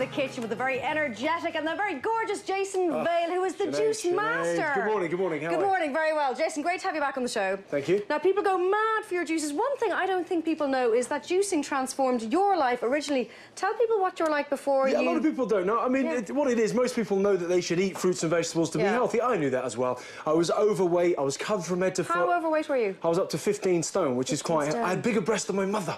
in the kitchen with the very energetic and the very gorgeous Jason Vale, who is the juice master. Good morning, good morning. How are you? Good morning, very well. Jason, great to have you back on the show. Thank you. Now, people go mad for your juices. One thing I don't think people know is that juicing transformed your life originally. Tell people what you're like before a lot of people don't know. I mean, what it is, most people know that they should eat fruits and vegetables to be healthy. I knew that as well. I was overweight. I was covered from head to foot. How overweight were you? I was up to 15 stone, which is quite... I had bigger breasts than my mother,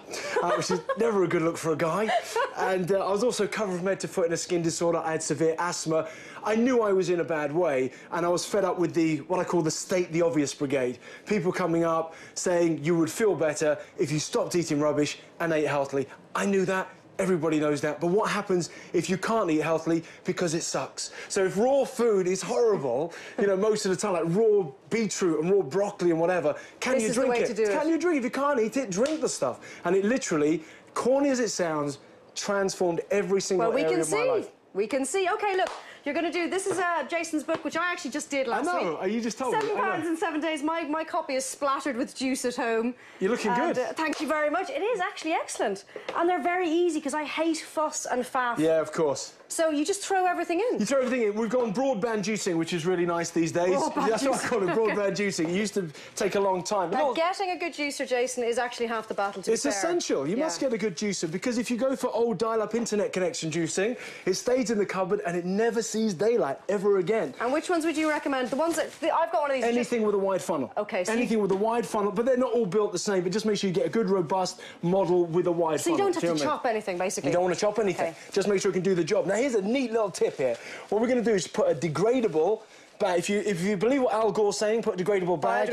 which is never a good look for a guy. And I was also covered from head to foot in a skin disorder. I had severe asthma. I knew I was in a bad way, and I was fed up with what I call the state the obvious brigade. People coming up saying you would feel better if you stopped eating rubbish and ate healthily. I knew that. Everybody knows that. But what happens if you can't eat healthily? Because it sucks. So if raw food is horrible, you know, most of the time, like raw beetroot and raw broccoli and whatever, can you drink it? Can you drink it? If you can't eat it, drink the stuff. And it literally, corny as it sounds, transformed every single area of my life. We can see. OK, look, you're going to do... This is Jason's book, which I actually just did last week. I know. You just told me. £7 in 7 days. My copy is splattered with juice at home. You're looking good. Thank you very much. It is actually excellent. And they're very easy, because I hate fuss and faff. Yeah, of course. So you just throw everything in? You throw everything in. We've gone broadband juicing, which is really nice these days. That's what I call it, broadband juicing. It used to take a long time. Now, getting a good juicer, Jason, is actually half the battle, to be fair. It's essential. You must get a good juicer, because if you go for old dial-up internet connection juicing, it stays in the cupboard and it never sees daylight ever again. And which ones would you recommend? The ones that... I've got one of these... Anything with a wide funnel. OK, so anything with a wide funnel, but they're not all built the same, but just make sure you get a good, robust model with a wide funnel. So you don't have to chop anything, basically? You don't want to chop anything. Just make sure it can do the job. Now, here's a neat little tip here. What we're going to do is put a degradable bag. If you believe what Al Gore's saying, put a degradable bag.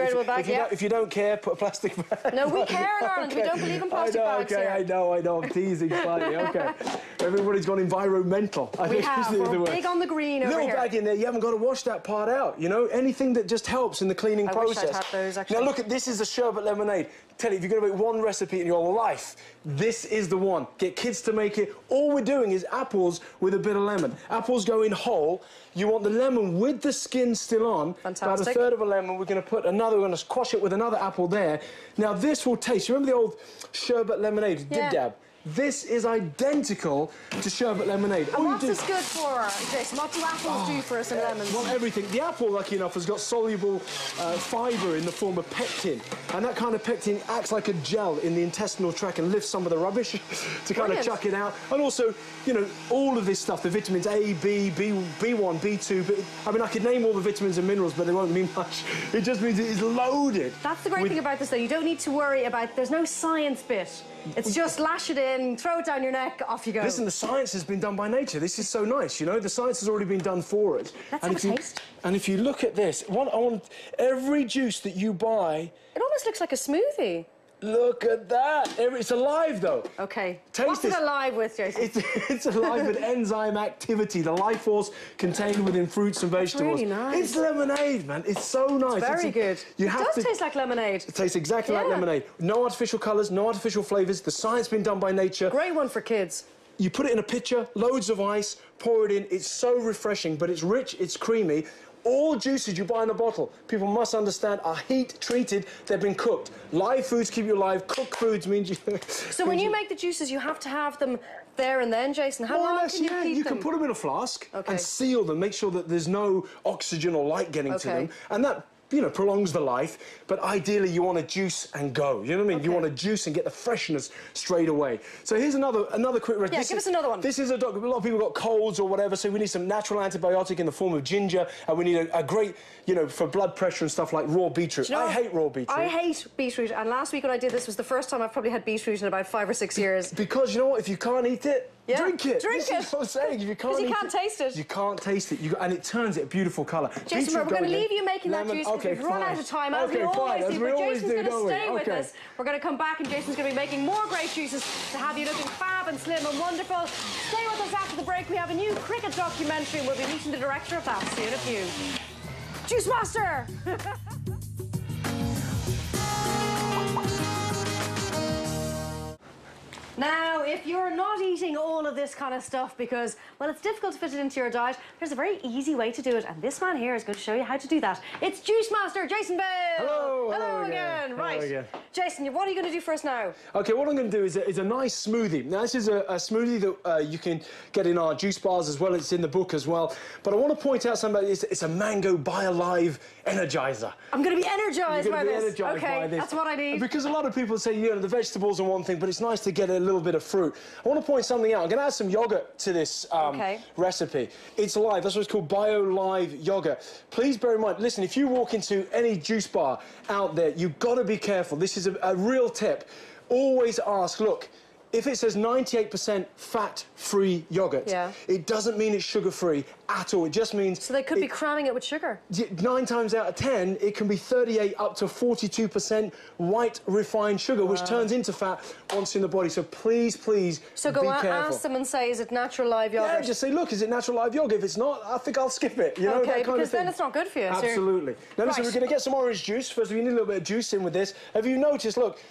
If you don't care, put a plastic bag. No, we care in Ireland. We don't believe in plastic bags here. I know. I'm teasing slightly. OK. Everybody's gone environmental. We have. We're big on the green over here. Little bag in there. You haven't got to wash that part out. You know, anything that just helps in the cleaning process. I wish I'd had those, actually. Now, look, this is a sherbet lemonade. Tell you, if you're going to make one recipe in your life, this is the one. Get kids to make it. All we're doing is apples with a bit of lemon. Apples go in whole. You want the lemon with the skin still on. Fantastic. About a third of a lemon. We're going to put another. We're going to squash it with another apple there. Now, this will taste... You remember the old sherbet lemonade? Dib-dab? This is identical to sherbet lemonade. And what's this good for, Jason? What do apples do for us and lemons? Well, everything. The apple, lucky enough, has got soluble fibre in the form of pectin. And that kind of pectin acts like a gel in the intestinal tract and lifts some of the rubbish to kind of chuck it out. And also, you know, all of this stuff, the vitamins A, B, B1, B2. But, I mean, I could name all the vitamins and minerals, but they won't mean much. It just means it is loaded. That's the great thing about this, though. You don't need to worry about... There's no science bit. It's just lash it in, throw it down your neck, off you go. Listen, the science has been done by nature. This is so nice, you know? The science has already been done for us. Let's have a taste. And if you look at this, I want every juice that you buy... It almost looks like a smoothie. Look at that. It's alive, though. OK. Taste What's it alive with, Jason? It's alive with enzyme activity, the life force contained within fruits and vegetables. It's really nice. It's lemonade, man. It's so nice. It's very good. It does taste like lemonade. It tastes exactly like lemonade. No artificial colours, no artificial flavours. The science been done by nature. Great one for kids. You put it in a pitcher, loads of ice, pour it in. It's so refreshing, but it's rich, it's creamy. All juices you buy in a bottle, people must understand, are heat-treated. They've been cooked. Live foods keep you alive. Cooked foods means you... So when you make the juices, you have to have them there and then, Jason? How long can you keep them? You can put them in a flask and seal them, make sure that there's no oxygen or light getting to them. And that... you know, prolongs the life, but ideally you want to juice and go. You know what I mean? You want to juice and get the freshness straight away. So here's another quick recipe. Yeah, give us another one. This is a lot of people got colds or whatever, so we need some natural antibiotic in the form of ginger, and we need a great, you know, for blood pressure and stuff like raw beetroot. I hate raw beetroot. I hate beetroot, and last week when I did this was the first time I've probably had beetroot in about 5 or 6 years. Because, you know what, if you can't eat it, drink it. Drink it. That's what I'm saying. If you can't Because you can't taste it. You can't taste it. And it turns it a beautiful colour. Jason, we're going to leave you making that juice because we've run out of time, as we always do. But Jason's going to stay with us. We're going to come back and Jason's going to be making more great juices to have you looking fab and slim and wonderful. Stay with us after the break. We have a new cricket documentary and we'll be meeting the director of that. See you in a few. Juice Master! Now if you're not eating all of this kind of stuff because, well, it's difficult to fit it into your diet, there's a very easy way to do it, and this man here is going to show you how to do that. It's Juice Master Jason Vale. Hello. Hello again. Right. Hello again. Jason, what are you going to do for us now? Okay, what I'm going to do is a nice smoothie. Now, this is a smoothie that you can get in our juice bars as well. It's in the book as well. But I want to point out something. It's a mango BioLive energizer. I'm going to be energized by this. By this. That's what I need. Because a lot of people say, you know, the vegetables are one thing, but it's nice to get a little bit of fruit. I want to point something out. I'm going to add some yogurt to this recipe. It's live. That's what it's called, BioLive yogurt. Please bear in mind, listen, if you walk into any juice bar out there, you've got to be careful. This is a real tip. Always ask, look, if it says 98% fat-free yogurt, it doesn't mean it's sugar-free at all. It just means... So they could be cramming it with sugar. 9 times out of 10, it can be 38 up to 42% white refined sugar, which turns into fat once in the body. So please, please So go and ask them and say, is it natural live yogurt? Yeah, just say, look, is it natural live yogurt? If it's not, I think I'll skip it. You know, that kind because of thing. then it's not good for you. Absolutely. Now, listen, we're going to get some orange juice. First, we need a little bit of juice in with this. Have you noticed, look,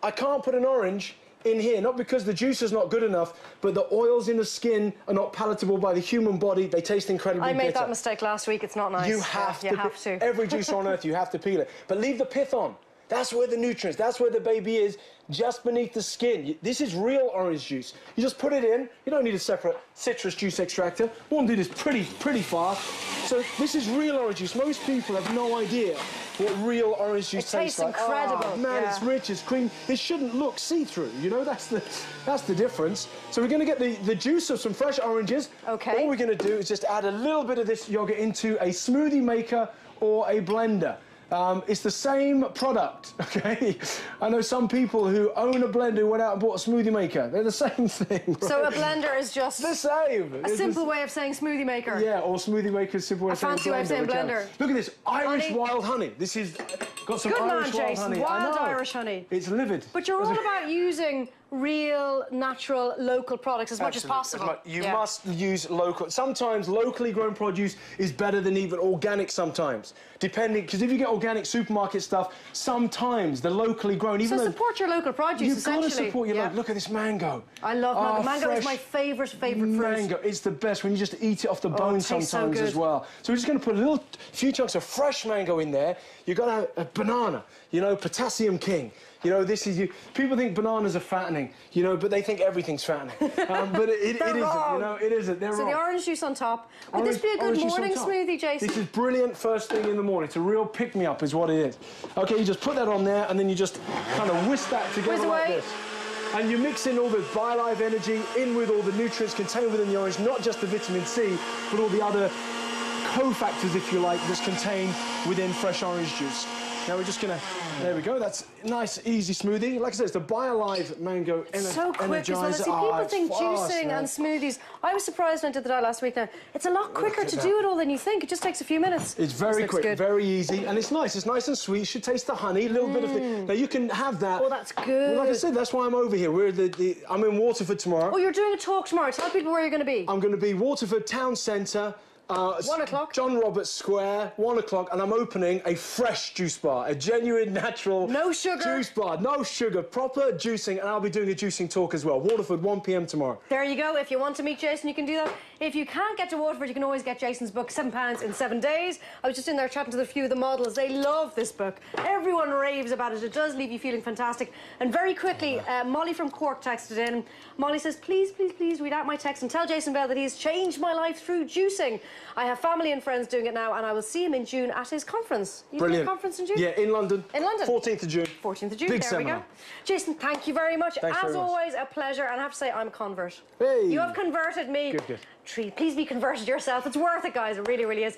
I can't put an orange in here, not because the juice is not good enough, but the oils in the skin are not palatable by the human body. They taste incredibly bitter. I made that mistake last week. It's not nice. You have to. Every juice on earth, you have to peel it. But leave the pith on. That's where the nutrients, that's where the baby is, just beneath the skin. This is real orange juice. You just put it in. You don't need a separate citrus juice extractor. One do this pretty fast. So this is real orange juice. Most people have no idea what real orange juice tastes like. It tastes incredible. Oh, man, it's rich, it's cream. It shouldn't look see-through, you know? That's the difference. So we're going to get the juice of some fresh oranges. Okay. All we're going to do is just add a little bit of this yogurt into a smoothie maker or a blender. It's the same product, okay? I know some people who own a blender who went out and bought a smoothie maker. They're the same thing, right? So a blender is just... the same. A simple way of saying smoothie maker. Yeah, or smoothie maker is simple way of saying blender. A fancy way of saying blender. Look at this, Irish wild honey. This is... got some Irish wild honey. Wild Irish honey. It's livid. But you're all about using real, natural, local products as much as possible. You must use local. Sometimes locally grown produce is better than even organic sometimes. Depending, because if you get organic supermarket stuff, sometimes the locally grown, even so support your local produce, essentially. You've got to support your local. Look at this mango. I love mango. Mango is my favourite fruit. Mango, it's the best when you just eat it off the bone sometimes as well. So we're just going to put a few chunks of fresh mango in there. You've got to have a banana, you know, potassium king. You know, this is people think bananas are fattening, you know, but they think everything's fattening. But it isn't, you know, it isn't. They're wrong. So the orange juice on top. Would this be a good morning smoothie, Jason? This is brilliant first thing in the morning. It's a real pick-me-up is what it is. Okay, you just put that on there and then you just kind of whisk that together like this. And you mix in all the BioLive energy in with all the nutrients contained within the orange, not just the vitamin C, but all the other cofactors, if you like, that's contained within fresh orange juice. Now we're just gonna, there we go, that's a nice, easy smoothie. Like I said, it's the BioLive Mango Energizer. So quick as well. See, people think juicing and smoothies. I was surprised when I did that last week now. It's a lot quicker to do it all than you think. It just takes a few minutes. It's very quick, very easy, and it's nice. It's nice and sweet. You should taste the honey, a little bit of the... Now you can have that. Oh, that's good. Well, like I said, that's why I'm over here. I'm in Waterford tomorrow. Oh, you're doing a talk tomorrow. Tell people where you're going to be. I'm going to be Waterford Town Centre. 1 o'clock. John Roberts Square, 1 o'clock, and I'm opening a fresh juice bar, a genuine, natural... No sugar. ...juice bar, no sugar, proper juicing, and I'll be doing a juicing talk as well. Waterford, 1 p.m. tomorrow. There you go. If you want to meet Jason, you can do that. If you can't get to Waterford, you can always get Jason's book, £7 in 7 days. I was just in there chatting to a few of the models. They love this book. Everyone raves about it. It does leave you feeling fantastic. And very quickly, Molly from Cork texted in. Molly says, please, please, please read out my text and tell Jason Vale that he's changed my life through juicing. I have family and friends doing it now, and I will see him in June at his conference. You doing a conference in June? Yeah, in London. In London. 14th of June. 14th of June, Big there seminar. we go. Jason, thank you very much. Thanks As always, a pleasure, and I have to say, I'm a convert. Hey. You have converted me. Good, good. Please be converted yourself. It's worth it, guys. It really, really is.